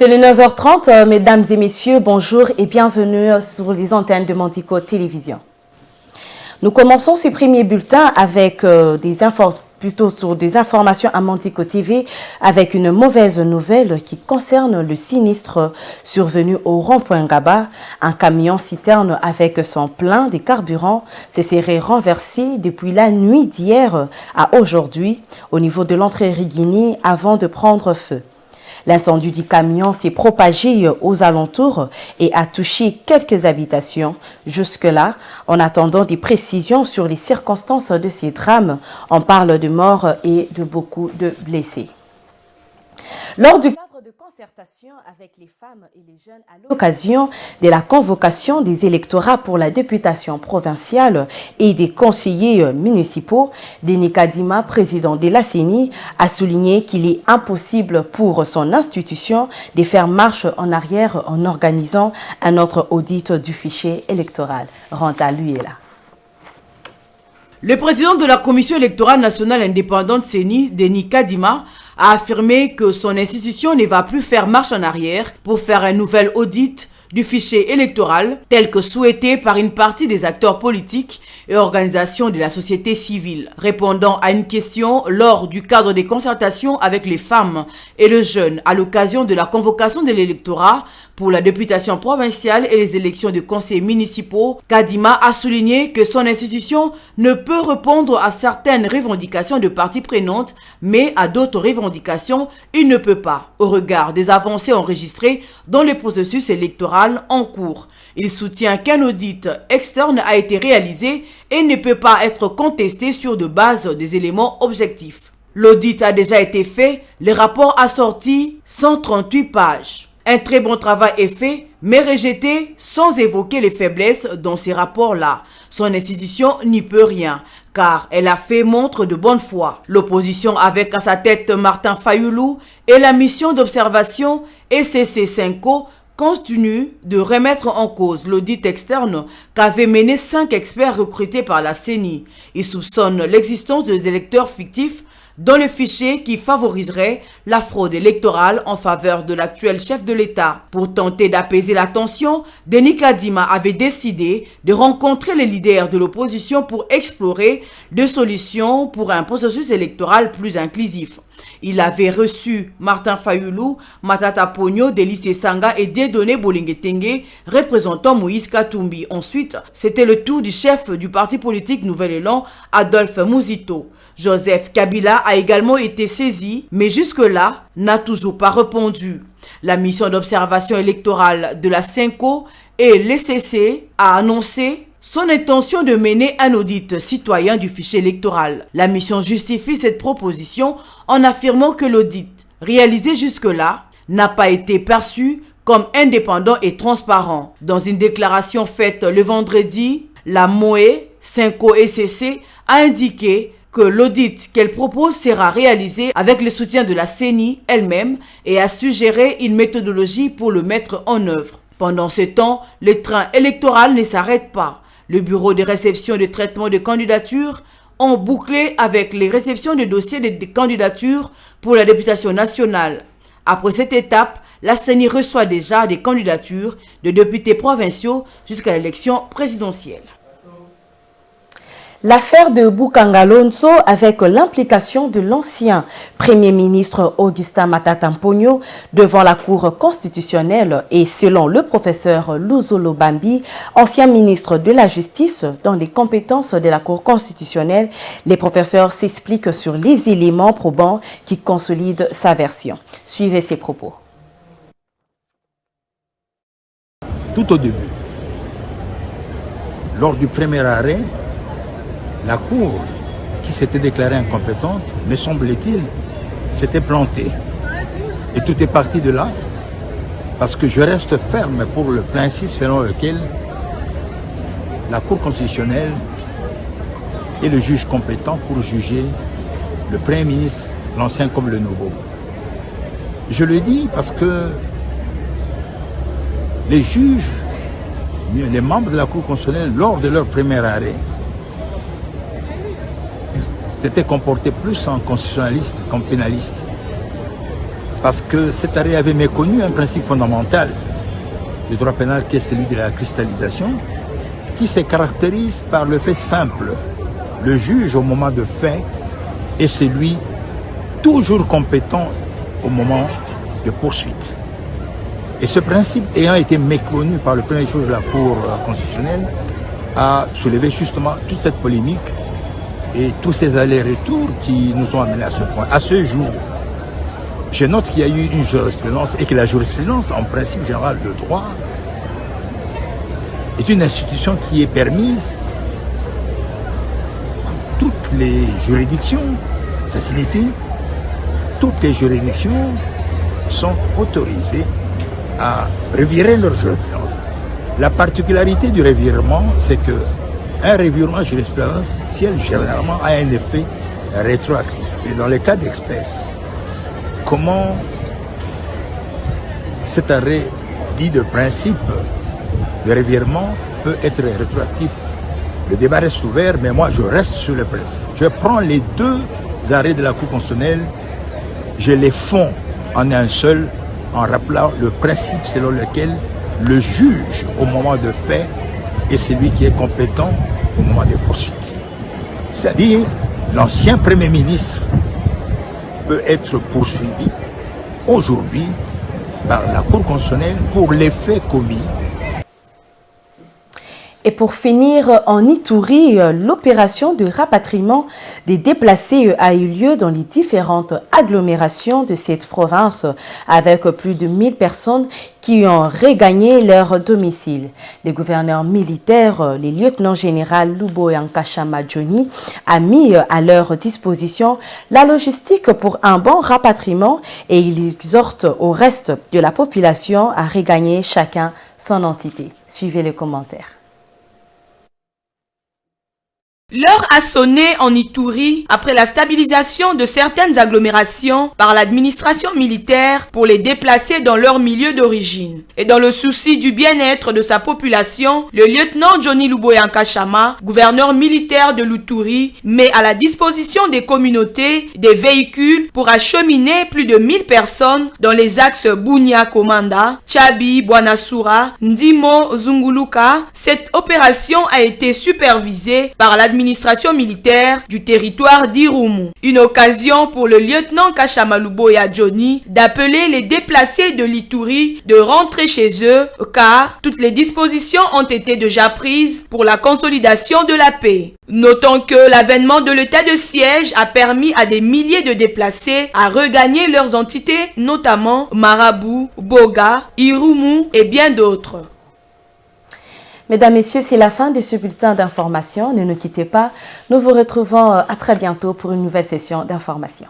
C'est le 9h30, mesdames et messieurs, bonjour et bienvenue sur les antennes de Mandico Télévision. Nous commençons ces premiers bulletins avec des informations à Mandico TV avec une mauvaise nouvelle qui concerne le sinistre survenu au rond-point Gaba. Un camion citerne avec son plein de carburant se serait renversé depuis la nuit d'hier à aujourd'hui au niveau de l'entrée Riguini avant de prendre feu. L'incendie du camion s'est propagé aux alentours et a touché quelques habitations. Jusque-là, en attendant des précisions sur les circonstances de ces drames, on parle de morts et de beaucoup de blessés. Lors du cadre de concertation avec les femmes et les jeunes à l'occasion de la convocation des électorats pour la députation provinciale et des conseillers municipaux, Denis Kadima, président de la CENI, a souligné qu'il est impossible pour son institution de faire marche en arrière en organisant un autre audit du fichier électoral. Renta lui est là. Le président de la Commission électorale nationale indépendante CENI, Denis Kadima, a affirmé que son institution ne va plus faire marche en arrière pour faire un nouvel audit du fichier électoral tel que souhaité par une partie des acteurs politiques et organisations de la société civile. Répondant à une question lors du cadre des concertations avec les femmes et les jeunes à l'occasion de la convocation de l'électorat pour la députation provinciale et les élections de conseils municipaux, Kadima a souligné que son institution ne peut répondre à certaines revendications de parties prenantes, mais à d'autres revendications, il ne peut pas, au regard des avancées enregistrées dans le processus électoral en cours. Il soutient qu'un audit externe a été réalisé et ne peut pas être contesté sur de base des éléments objectifs. L'audit a déjà été fait, le rapport a sorti 138 pages. Un très bon travail est fait, mais rejeté sans évoquer les faiblesses dans ces rapports-là. Son institution n'y peut rien, car elle a fait montre de bonne foi. L'opposition avec à sa tête Martin Fayoulou et la mission d'observation ECC5O continue de remettre en cause l'audit externe qu'avaient mené 5 experts recrutés par la CENI. Ils soupçonnent l'existence des électeurs fictifs dans le fichier qui favoriserait la fraude électorale en faveur de l'actuel chef de l'État. Pour tenter d'apaiser la tension, Denis Kadima avait décidé de rencontrer les leaders de l'opposition pour explorer des solutions pour un processus électoral plus inclusif. Il avait reçu Martin Fayoulou, Matata Pogno, Délice Sanga et Dieudonné Bolinguetenge, représentant Moïse Katumbi. Ensuite, c'était le tour du chef du parti politique Nouvel Élan, Adolphe Mouzito. Joseph Kabila a également été saisi, mais jusque-là, n'a toujours pas répondu. La mission d'observation électorale de la CENCO et l'ECC a annoncé son intention de mener un audit citoyen du fichier électoral. La mission justifie cette proposition en affirmant que l'audit réalisé jusque-là n'a pas été perçu comme indépendant et transparent. Dans une déclaration faite le vendredi, la MOE, CENCO ECC a indiqué que l'audit qu'elle propose sera réalisé avec le soutien de la CENI elle-même et a suggéré une méthodologie pour le mettre en œuvre. Pendant ce temps, le train électoral ne s'arrête pas. Le bureau de réception et de traitement de candidatures ont bouclé avec les réceptions de dossiers de candidatures pour la députation nationale. Après cette étape, la CENI reçoit déjà des candidatures de députés provinciaux jusqu'à l'élection présidentielle. L'affaire de Boukangalonso avec l'implication de l'ancien Premier ministre Augustin Matata Pogno devant la Cour constitutionnelle et selon le professeur Luzolo Bambi, ancien ministre de la Justice, dans les compétences de la Cour constitutionnelle, les professeurs s'expliquent sur les éléments probants qui consolident sa version. Suivez ses propos. Tout au début, lors du premier arrêt, la Cour, qui s'était déclarée incompétente, me semble-t-il, s'était plantée. Et tout est parti de là, parce que je reste ferme pour le principe selon lequel la Cour constitutionnelle est le juge compétent pour juger le Premier ministre, l'ancien comme le nouveau. Je le dis parce que les juges, les membres de la Cour constitutionnelle, lors de leur premier arrêt, s'étaient comportés plus en constitutionnaliste qu'en pénaliste. parce que cet arrêt avait méconnu un principe fondamental du droit pénal qui est celui de la cristallisation, qui se caractérise par le fait simple. Le juge au moment de fait est celui toujours compétent au moment de poursuite. Et ce principe ayant été méconnu par le premier juge de la Cour constitutionnelle, a soulevé justement toute cette polémique et tous ces allers-retours qui nous ont amenés à ce point. À ce jour, je note qu'il y a eu une jurisprudence et que la jurisprudence, en principe général de droit, est une institution qui est permise à toutes les juridictions. Ça signifie toutes les juridictions sont autorisées à revirer leur jurisprudence. La particularité du revirement, c'est que un revirement jurisprudentiel généralement a un effet rétroactif. Et dans les cas d'espèce, comment cet arrêt dit de principe de revirement peut être rétroactif? Le débat reste ouvert, mais moi je reste sur le principe. Je prends les deux arrêts de la Cour constitutionnelle, je les fonds en un seul, en rappelant le principe selon lequel le juge au moment de fait est celui qui est compétent au moment des poursuites. C'est-à-dire, l'ancien Premier ministre peut être poursuivi aujourd'hui par la Cour constitutionnelle pour les faits commis. Et pour finir, en Ituri, l'opération de rapatriement des déplacés a eu lieu dans les différentes agglomérations de cette province, avec plus de 1000 personnes qui ont regagné leur domicile. Les gouverneurs militaires, les lieutenants-généraux Lubo et Nkashama Johnny, a mis à leur disposition la logistique pour un bon rapatriement et il exhorte au reste de la population à regagner chacun son entité. Suivez les commentaires. L'heure a sonné en Ituri après la stabilisation de certaines agglomérations par l'administration militaire pour les déplacer dans leur milieu d'origine. Et dans le souci du bien-être de sa population, le lieutenant Johnny Lubo Nkashama, gouverneur militaire de l'Ituri, met à la disposition des communautés des véhicules pour acheminer plus de 1000 personnes dans les axes Bunia-Komanda, Chabi, Bwanasura, Ndimo, Zunguluka. Cette opération a été supervisée par l'administration militaire du territoire d'Irumu. Une occasion pour le lieutenant Nkashama Luboya Johnny d'appeler les déplacés de l'Ituri de rentrer chez eux car toutes les dispositions ont été déjà prises pour la consolidation de la paix. Notons que l'avènement de l'état de siège a permis à des milliers de déplacés à regagner leurs entités, notamment Marabout, Boga, Irumu et bien d'autres. Mesdames, Messieurs, c'est la fin de ce bulletin d'information. Ne nous quittez pas. Nous vous retrouvons à très bientôt pour une nouvelle session d'information.